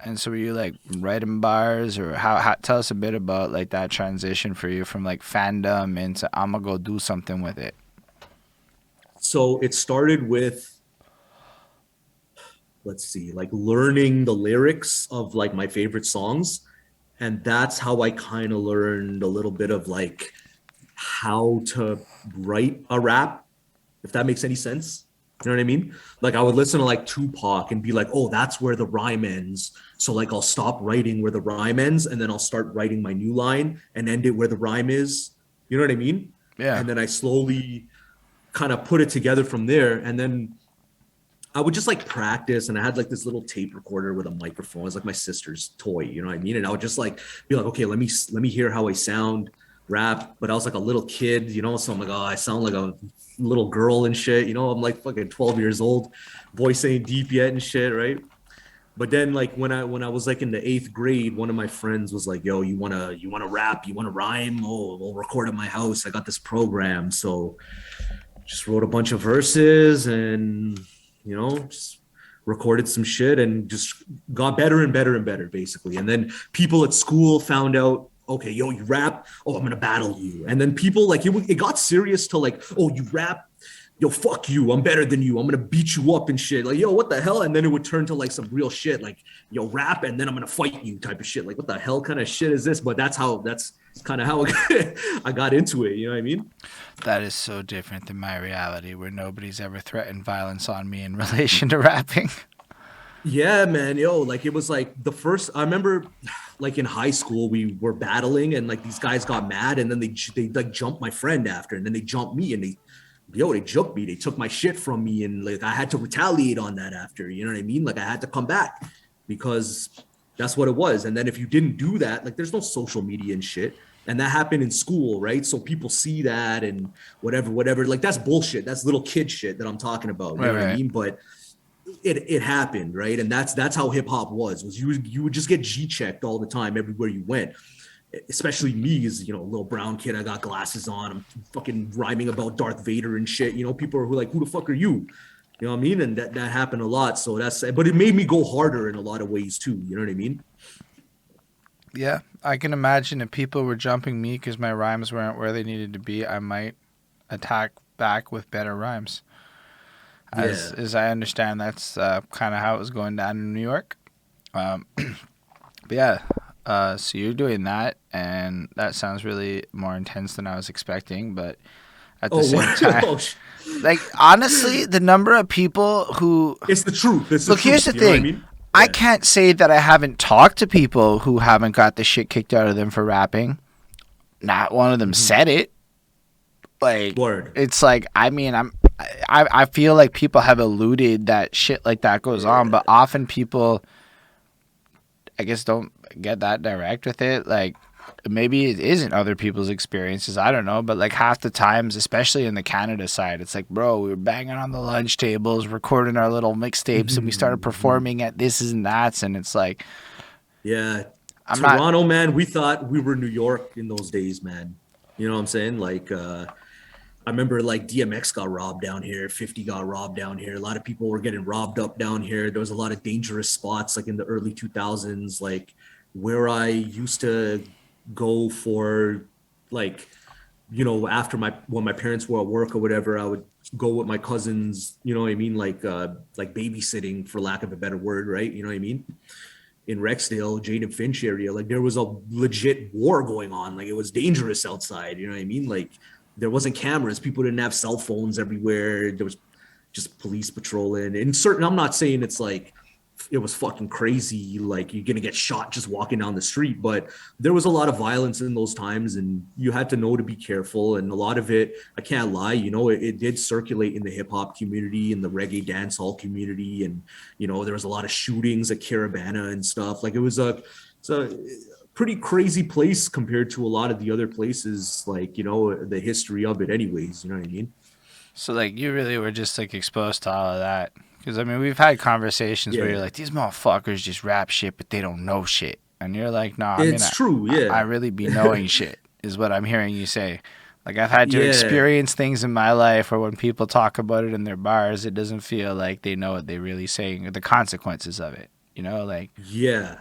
And so were you like writing bars, or how tell us a bit about like that transition for you from like fandom into I'm gonna go do something with it. So it started with, let's see, like learning the lyrics of like my favorite songs. And that's how I kind of learned a little bit of like how to write a rap, if that makes any sense. You know what I mean? Like I would listen to like Tupac and be like, oh, that's where the rhyme ends. So like I'll stop writing where the rhyme ends and then I'll start writing my new line and end it where the rhyme is. You know what I mean? Yeah. And then I slowly kind of put it together from there. And then I would just like practice, and I had like this little tape recorder with a microphone. It's like my sister's toy, you know what I mean? And I would just like be like, okay, let me hear how I sound rap. But I was like a little kid, you know, so I'm like, oh, I sound like a little girl and shit, you know. I'm like fucking 12 years old, voice ain't deep yet and shit, right? But then like when I was like in the eighth grade, one of my friends was like, yo, you wanna rap, you wanna rhyme? Oh, we'll record at my house. I got this program. So just wrote a bunch of verses and just recorded some shit and just got better and better and better basically. And then people at school found out, okay, yo, you rap, oh, I'm gonna battle you. And then people like it got serious to like, oh, you rap, yo, fuck you, I'm better than you, I'm gonna beat you up and shit, like, yo, what the hell? And then it would turn to like some real shit, like, yo, rap and then I'm gonna fight you type of shit. Like, what the hell kind of shit is this? But that's kind of how I got into it, you know what I mean? That is so different than my reality, where nobody's ever threatened violence on me in relation to rapping. Yeah, man, yo, like it was like the first. I remember, like in high school, we were battling, and like these guys got mad, and then they like jumped my friend after, and then they jumped me, and they jumped me. They took my shit from me, and like I had to retaliate on that after. You know what I mean? Like I had to come back because that's what it was. And then if you didn't do that, like there's no social media and shit. And that happened in school, right? So people see that and whatever. Like that's bullshit. That's little kid shit that I'm talking about. You Right, know what I right. mean? But it happened, right? And that's how hip hop was you would just get G checked all the time everywhere you went. Especially me as a little brown kid. I got glasses on. I'm fucking rhyming about Darth Vader and shit. People are like, who the fuck are you? You know what I mean? And that happened a lot. So but it made me go harder in a lot of ways too. You know what I mean? Yeah, I can imagine if people were jumping me because my rhymes weren't where they needed to be, I might attack back with better rhymes. As Yeah. as I understand, that's kind of how it was going down in New York. Um, but yeah, so you're doing that, and that sounds really more intense than I was expecting. But at the Oh, same time, oh, like honestly, the number of people who it's the truth. It's the look, here's truth. the You know what I thing. mean? I Yeah. can't say that I haven't talked to people who haven't got the shit kicked out of them for rapping. Not one of them Mm-hmm. said it. Like, Word. it's like, I mean, I feel like people have alluded that shit like that goes on, but Yeah. often people, I guess, don't get that direct with it. Like, maybe it isn't other people's experiences. I don't know. But like half the times, especially in the Canada side, it's like, bro, we were banging on the lunch tables, recording our little mixtapes, and we started Mm-hmm. performing at this and that's. And it's like, Yeah. I'm not. Toronto, man, we thought we were New York in those days, man. You know what I'm saying? Like, I remember like DMX got robbed down here, 50 got robbed down here. A lot of people were getting robbed up down here. There was a lot of dangerous spots like in the early 2000s, like where I used to go for like, after when my parents were at work or whatever, I would go with my cousins, you know what I mean? Like babysitting for lack of a better word, right? You know what I mean? In Rexdale, Jade and Finch area, like there was a legit war going on. Like it was dangerous outside. You know what I mean? Like there wasn't cameras. People didn't have cell phones everywhere. There was just police patrolling. And certain, I'm not saying it's like it was fucking crazy, like you're gonna get shot just walking down the street, but there was a lot of violence in those times, and you had to know to be careful. And a lot of it, I can't lie, it did circulate in the hip hop community and the reggae dancehall community, and there was a lot of shootings at Caravana and stuff. Like it's a pretty crazy place compared to a lot of the other places, like the history of it, anyways. You know what I mean? So, like, you really were just, like, exposed to all of that. Because, I mean, we've had conversations where you're Yeah, like, these motherfuckers just rap shit, but they don't know shit. And you're like, no, I mean, it's true. I Yeah. really be knowing shit, is what I'm hearing you say. Like I've had to Yeah, experience things in my life where when people talk about it in their bars, it doesn't feel like they know what they're really saying or the consequences of it. You know, like yeah.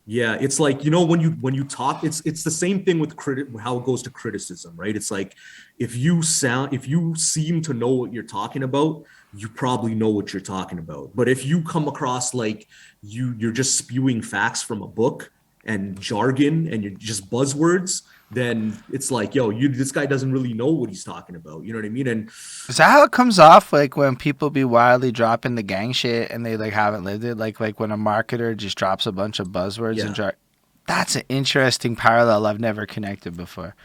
Yeah, it's like when you talk, it's the same thing with how it goes to criticism, right? It's like if you seem to know what you're talking about, you probably know what you're talking about. But if you come across like you're just spewing facts from a book and jargon and you're just buzzwords, then it's like, yo, you this guy doesn't really know what he's talking about. You know what I mean? And is that how it comes off? Like when people be wildly dropping the gang shit and they like haven't lived it. Like when a marketer just drops a bunch of buzzwords and yeah, that's an interesting parallel I've never connected before.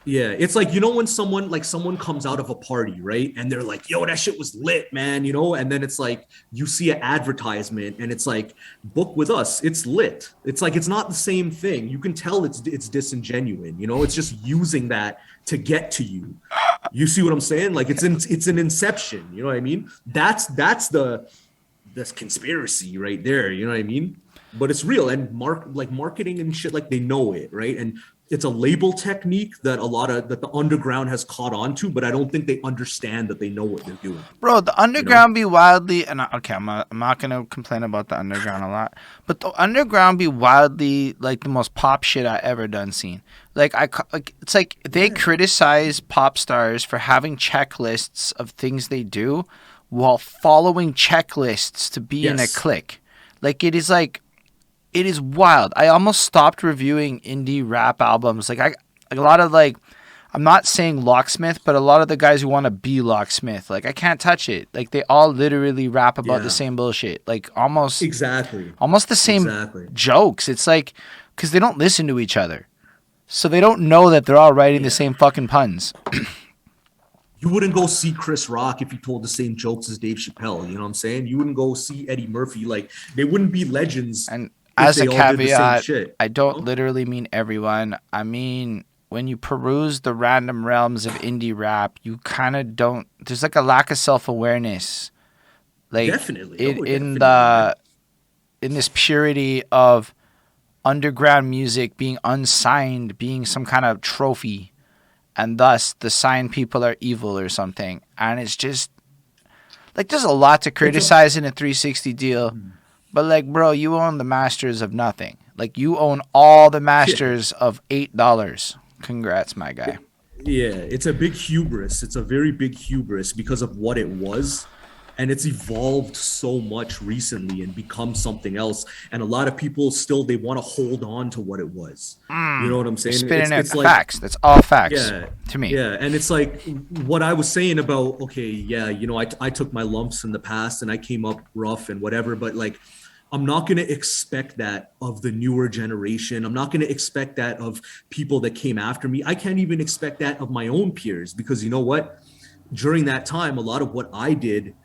yeah, it's like when someone comes out of a party, right? And they're like, "Yo, that shit was lit, man," and then it's like you see an advertisement and it's like, "Book with us, it's lit." It's like it's not the same thing. You can tell it's disingenuine, It's just using that to get to you. You see what I'm saying? Like it's an inception, you know what I mean? That's conspiracy right there, you know what I mean? But it's real and marketing and shit like they know it, right? And it's a label technique that the underground has caught on to, but I don't think they understand that they know what they're doing, Bro, the you know? underground be wildly, and okay, I'm not gonna complain about the underground a lot, but the underground be wildly like the most pop shit I ever done seen. Like it's like they Yeah. criticize pop stars for having checklists of things they do, while following checklists to be in a Yes. clique. Like it is wild. I almost stopped reviewing indie rap albums. Like a lot of like I'm not saying locksmith, but a lot of the guys who want to be locksmith, like I can't touch it. Like they all literally rap about the Yeah. same bullshit. Like Exactly. almost the same Exactly. jokes. It's like cuz they don't listen to each other. So they don't know that they're all writing the Yeah. same fucking puns. You wouldn't go see Chris Rock if he told the same jokes as Dave Chappelle. You know what I'm saying? You wouldn't go see Eddie Murphy. Like they wouldn't be legends And if as a they all did the same caveat, shit. I You don't know? literally mean everyone. I mean, when you peruse the random realms of indie rap, you kind of don't. There's like a lack of self awareness, like Definitely. it Oh, in definitely, man. the in this purity of underground music being unsigned, being some kind of trophy, and thus the signed people are evil or something. And it's just like there's a lot to It's a criticize in a 360 deal. But like, bro, you own the masters of nothing. Like you own all the yeah. masters of $8. Congrats, my guy. Yeah, it's a big hubris. It's a very big hubris because of what it was. And it's evolved so much recently and become something else. And a lot of people still they want to hold on to what it was. You know what I'm You're saying? spitting it It's like, facts. That's all facts yeah, to me. yeah. And it's like what I was saying about, okay, yeah, I took my lumps in the past and I came up rough and whatever, but like I'm not going to expect that of the newer generation. I'm not going to expect that of people that came after me. I can't even expect that of my own peers because you know what? During that time, a lot of what I did,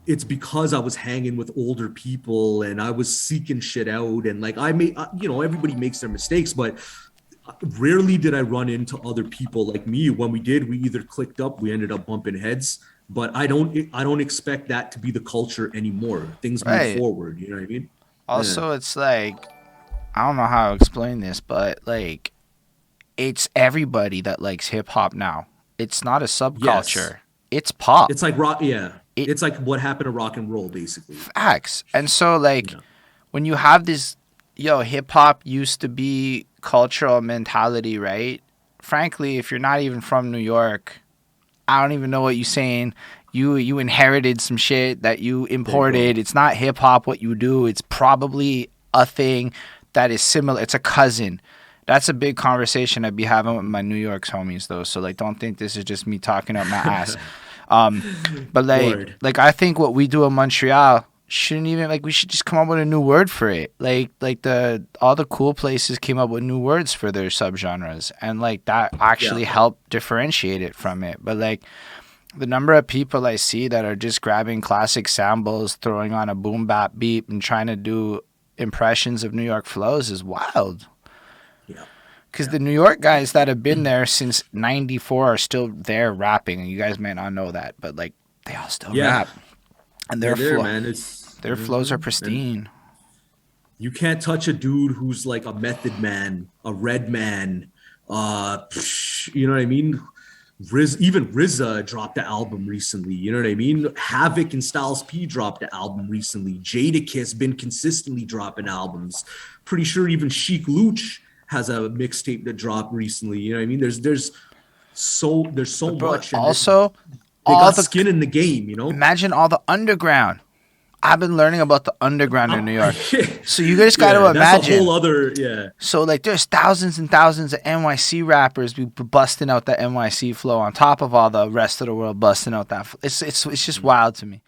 it's because I was hanging with older people and I was seeking shit out. And like I made, everybody makes their mistakes, but rarely did I run into other people like me. When we did, we either clicked up, we ended up bumping heads. But I don't expect that to be the culture anymore. Things move Right. forward. You know what I mean? Yeah. Also, it's like, I don't know how to explain this, but like, it's everybody that likes hip hop now. It's not a Yes. subculture, it's pop. It's like rock. Yeah. It It's like what happened to rock and roll, basically. facts. And so, like, Yeah. when you have this, hip hop used to be cultural mentality, right? Frankly, if you're not even from New York, I don't even know what you're saying. You inherited some shit that you There you imported. go. It's not hip hop what you do. It's probably a thing that is similar. It's a cousin. That's a big conversation I'd be having with my New York's homies though. So like don't think this is just me talking up my ass. Um but Word. like I think what we do in Montreal shouldn't even like we should just come up with a new word for it. Like the all the cool places came up with new words for their subgenres and like that Yeah. actually helped differentiate it from it. But like the number of people I see that are just grabbing classic samples, throwing on a boom bap beat, and trying to do impressions of New York flows is wild. Yeah. Because Yeah. the New York guys that have been there since '94 are still there rapping, and you guys may not know that, but like they all still Yeah. rap, and They're there, man. It's their flows are and pristine. you can't touch a dude who's like a method man, a red man, you know what I mean? Even RZA dropped an album recently. You know what I mean? Havoc and Styles P dropped an album recently. Jadakiss been consistently dropping albums. Pretty sure even Chic Luch has a mixtape that dropped recently. You know what I mean? There's so But bro, much, and also they all got the skin in the game. You know? imagine all the underground. I've been learning about the underground in New York. Yeah, So you just got to that's a imagine. whole other yeah. So like there's thousands and thousands of NYC rappers be busting out that NYC flow on top of all the rest of the world busting out that. It's just wild to me.